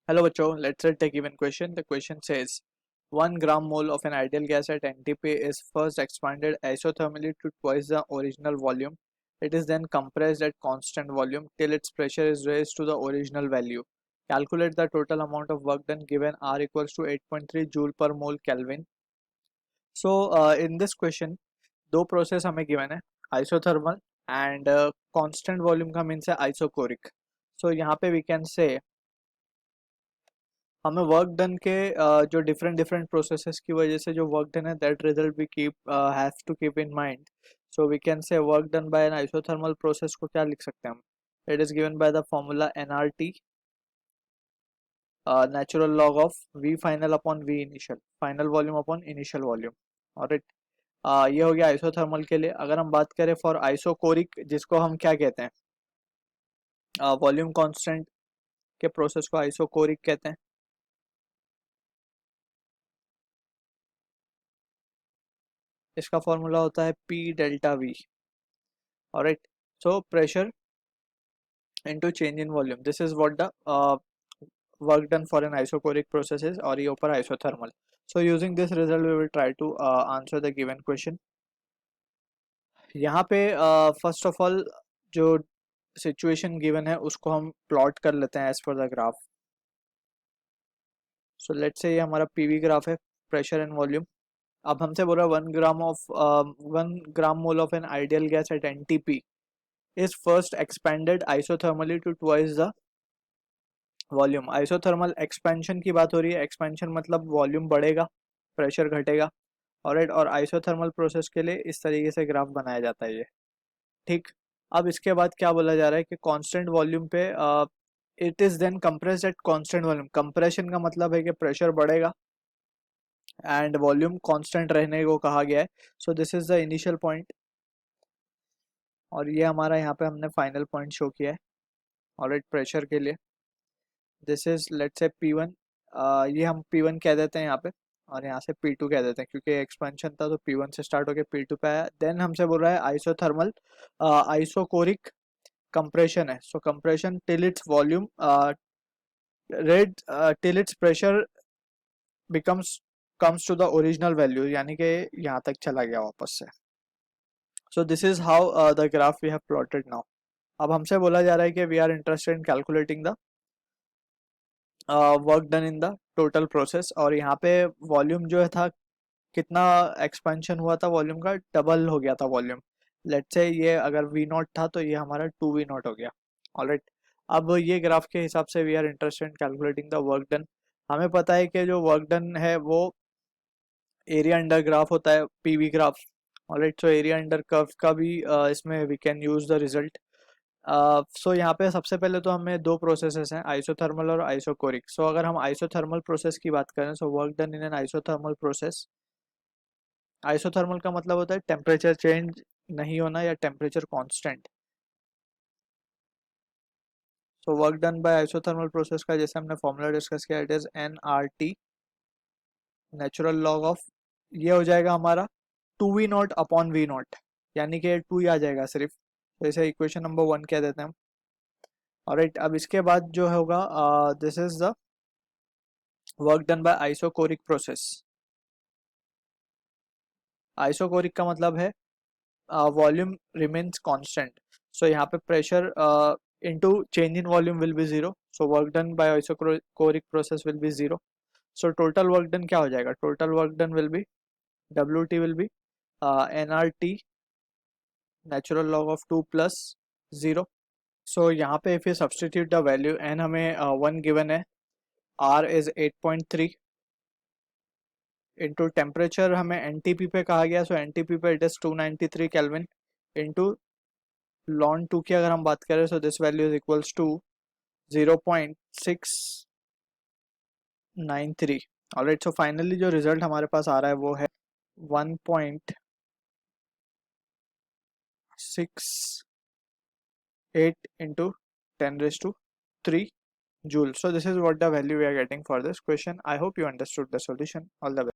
Hello bachcho, let's take given question. The question says 1 gram mole of an ideal gas at NTP is first expanded isothermally to twice the original volume. It is then compressed at constant volume till its pressure is raised to the original value. Calculate the total amount of work done given R equals to 8.3 joule per mole Kelvin. So in this question दो process हमें given है, isothermal and constant volume का means है isochoric. सो यहाँ पे we can से हमें work done के जो डिफरेंट डिफरेंट प्रोसेसेस की वजह से जो वर्क डन है that result we keep have to keep in mind. So we can say work done by an isothermal process को क्या लिख सकते हैं हम. It is given by the formula NRT natural log of V final upon V initial, final volume upon initial volume. और ये हो गया आइसोथर्मल के लिए. अगर हम बात करें फॉर आइसोकोरिक, जिसको हम क्या कहते हैं, वॉल्यूम कांस्टेंट के प्रोसेस को आइसोकोरिक कहते हैं. इसका फॉर्मूला होता है P delta V. Alright, so pressure into change in volume, this is what the work done for an isochoric processes, और ये ऊपर isothermal. So using this result we will try to answer the given question. यहाँ पे first of all जो situation given है उसको हम plot कर लेते हैं as per the graph. So let's say ये हमारा पीवी ग्राफ है, प्रेशर एंड वॉल्यूम. अब हमसे बोल रहा है 1 gram mole of an ideal gas at NTP is first expanded isothermally to twice the volume. Isothermal expansion की बात हो रही है. एक्सपेंशन मतलब वॉल्यूम बढ़ेगा, प्रेशर घटेगा. और आइसोथर्मल प्रोसेस के लिए इस तरीके से ग्राफ बनाया जाता है ये. ठीक, अब इसके बाद क्या बोला जा रहा है कि कांस्टेंट वॉल्यूम पे it is then compressed at constant volume. Compression का मतलब है कि प्रेशर बढ़ेगा एंड वॉल्यूम कांस्टेंट रहने को कहा गया है. सो this is the initial point और ये हमारा यहाँ पे हमने फाइनल पॉइंट शो किया है. ऑलराइट, प्रेशर के लिए this is let's say P1. ये हम P1 कह देते हैं यहाँ पे, और यहाँ से P2 कह देते हैं क्योंकि एक्सपेंशन था तो P1 से स्टार्ट होकर P2 पे आया. देन हमसे बोल रहा है आइसोथर्मल आइसोकोरिक कंप्रेशन है. So compression till its volume red till its pressure becomes comes to the original value, यानी कि यहाँ तक चला गया वापस से. So this is how the graph we have plotted now. अब हमसे बोला जा रहा है कि we are interested in calculating the work done in the total process. और यहाँ पे वॉल्यूम जो था कितना एक्सपेंशन हुआ था, वॉल्यूम का डबल हो गया था वॉल्यूम. लेट्स से ये अगर V0 था तो ये हमारा 2V0 हो गया. ऑलराइट, अब ये ग्राफ के हिसाब से we are interested in calculating the work done. हमें पता है कि जो वर्क डन है वो एरिया अंडर ग्राफ होता है, PV graph. Alright, so area under curve का भी इसमें we can use the result. So यहाँ पे सबसे पहले तो हमें दो प्रोसेसेस हैं, आइसोथर्मल और आइसोकोरिक. सो अगर हम आइसोथर्मल प्रोसेस की बात करें, सो work done in an isothermal process. Isothermal का मतलब होता है टेम्परेचर चेंज नहीं होना या टेम्परेचर कांस्टेंट. सो work done bye isothermal process का जैसे हमने फॉर्मूला डिस्कस किया, it is NRT natural log of, ये हो जाएगा हमारा 2V0 अपॉन V0, यानी कि 2 ही आ जाएगा सिर्फ. तो इसे इक्वेशन नंबर 1 कह देते हैं हम. ऑलराइट, अब इसके बाद जो होगा this is the work done by isochoric process. Isochoric का मतलब है वॉल्यूम रिमेन्स कांस्टेंट. सो यहाँ पे pressure into change in volume will be zero. So work done by isochoric process will be zero. So total work done क्या हो जाएगा, total work done will be WT will be NRT natural log of 2 plus 0. So यहाँ पे if you substitute the value, N हमें 1 given है, R is 8.3 into temperature हमें NTP पे कहा गया. सो NTP पे it is 293 kelvin into ln 2 की अगर हम बात करें, so this value is equals to 0.693. Alright, so finally जो रिजल्ट हमारे पास आ रहा है वो है 1.68 into 10⁻³ joule. So this is what the value we are getting for this question. I hope you understood the solution. All the best.